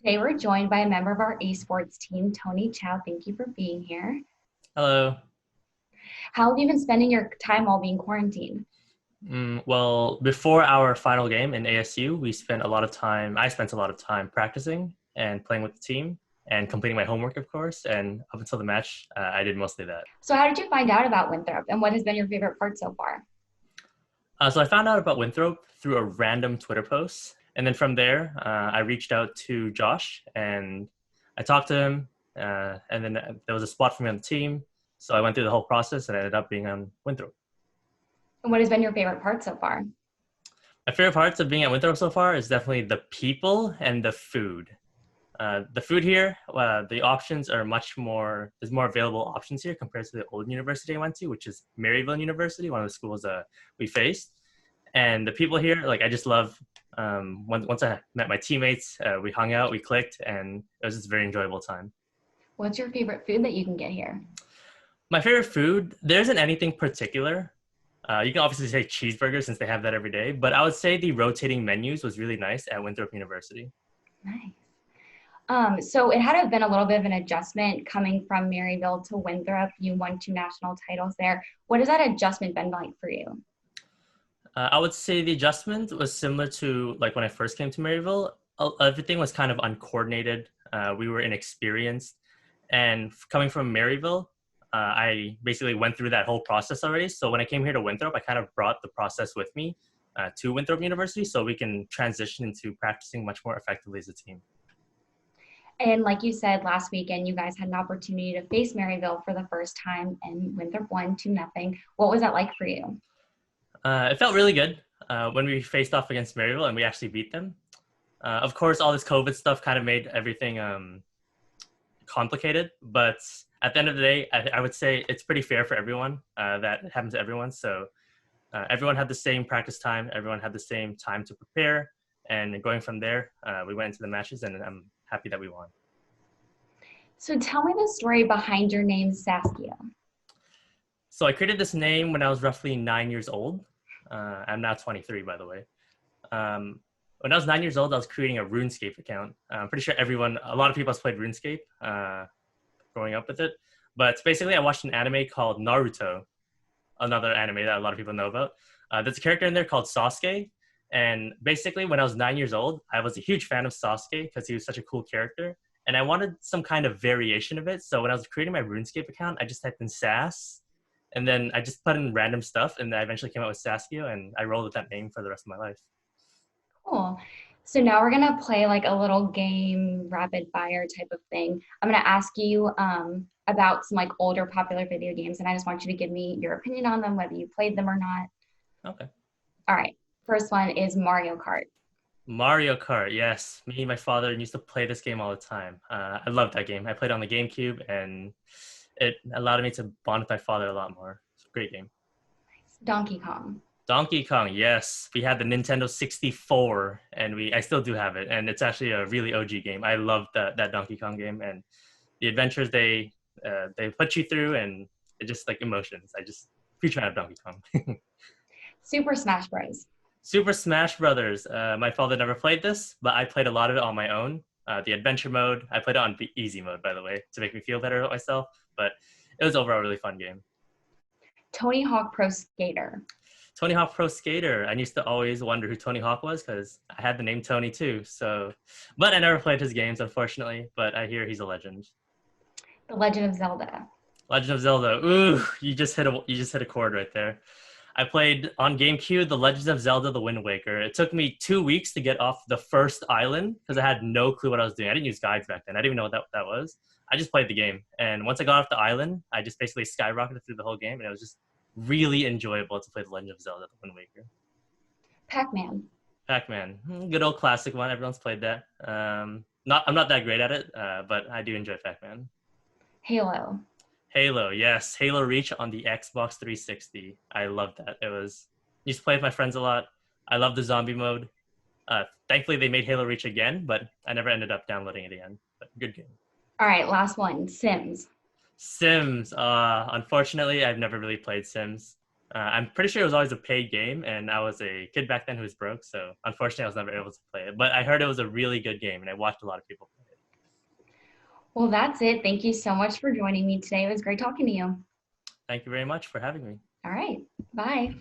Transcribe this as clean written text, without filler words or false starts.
Today we're joined by a member of our esports team, Tony Chau. Thank you for being here. Hello. How have you been spending your time while being quarantined? Well, before our final game in ASU, I spent a lot of time practicing and playing with the team and completing my homework, of course. And up until the match, I did mostly that. So how did you find out about Winthrop and what has been your favorite part so far? So I found out about Winthrop through a random Twitter post. And then from there, I reached out to Josh and I talked to him. And then there was a spot for me on the team. So I went through the whole process and I ended up being on Winthrop. And what has been your favorite part so far? My favorite parts of being at Winthrop so far is definitely the people and the food. The food here, the options are there's more available options here compared to the old university I went to, which is Maryville University, one of the schools we faced. And the people here, like, I just love, once I met my teammates, we hung out, we clicked, and it was just a very enjoyable time. What's your favorite food that you can get here? My favorite food, there isn't anything particular. You can obviously say cheeseburgers since they have that every day, but I would say the rotating menus was really nice at Winthrop University. Nice. So it had to have been a little bit of an adjustment coming from Maryville to Winthrop. You won two national titles there. What has that adjustment been like for you? I would say the adjustment was similar to like when I first came to Maryville. Everything was kind of uncoordinated. We were inexperienced, and coming from Maryville, I basically went through that whole process already. So when I came here to Winthrop, I kind of brought the process with me to Winthrop University, so we can transition into practicing much more effectively as a team. And like you said last weekend, you guys had an opportunity to face Maryville for the first time and Winthrop won 2-0. What was that like for you? It felt really good when we faced off against Maryville and we actually beat them. Of course, all this COVID stuff kind of made everything complicated, but at the end of the day, I would say it's pretty fair for everyone. That happens to everyone. So everyone had the same practice time. Everyone had the same time to prepare. And going from there, we went into the matches and I'm happy that we won. So tell me the story behind your name, Saskio. So I created this name when I was roughly 9 years old. I'm now 23, by the way. When I was 9 years old, I was creating a RuneScape account. I'm pretty sure a lot of people have played RuneScape growing up with it. But basically, I watched an anime called Naruto, another anime that a lot of people know about. There's a character in there called Sasuke. And basically, when I was 9 years old, I was a huge fan of Sasuke because he was such a cool character. And I wanted some kind of variation of it. So when I was creating my RuneScape account, I just typed in Sas. And then I just put in random stuff. And I eventually came out with Saskio. And I rolled with that name for the rest of my life. Cool. So now we're gonna play like a little game, rapid fire type of thing. I'm gonna ask you about some like older popular video games, and I just want you to give me your opinion on them, whether you played them or not. Okay. All right. First one is Mario Kart. Mario Kart, yes. Me and my father used to play this game all the time. I love that game. I played on the GameCube, and it allowed me to bond with my father a lot more. It's a great game. Donkey Kong. Donkey Kong, yes. We had the Nintendo 64, and I still do have it, and it's actually a really OG game. I love that Donkey Kong game, and the adventures they put you through, and it just like emotions. I just huge fan of Donkey Kong. Super Smash Bros. Super Smash Brothers. My father never played this, but I played a lot of it on my own. The adventure mode, I played it on the easy mode, by the way, to make me feel better about myself. But it was overall a really fun game. Tony Hawk Pro Skater. Tony Hawk Pro Skater. I used to always wonder who Tony Hawk was because I had the name Tony too. But I never played his games, unfortunately. But I hear he's a legend. The Legend of Zelda. Legend of Zelda. Ooh, you just hit a chord right there. I played on GameCube, The Legend of Zelda: The Wind Waker. It took me 2 weeks to get off the first island because I had no clue what I was doing. I didn't use guides back then. I didn't even know what that was. I just played the game. And once I got off the island, I just basically skyrocketed through the whole game. And it was just really enjoyable to play The Legend of Zelda: The Wind Waker. PacMan. PacMan, good old classic one. Everyone's played that. I'm not that great at it, but I do enjoy PacMan. Halo. Halo, yes. Halo Reach on the Xbox 360. I love that. Used to play with my friends a lot. I love the zombie mode. Thankfully, they made Halo Reach again, but I never ended up downloading it again. But good game. All right, last one, Sims. Sims. Unfortunately, I've never really played Sims. I'm pretty sure it was always a paid game, and I was a kid back then who was broke, so unfortunately I was never able to play it. But I heard it was a really good game, and I watched a lot of people play it. Well, that's it. Thank you so much for joining me today. It was great talking to you. Thank you very much for having me. All right. Bye.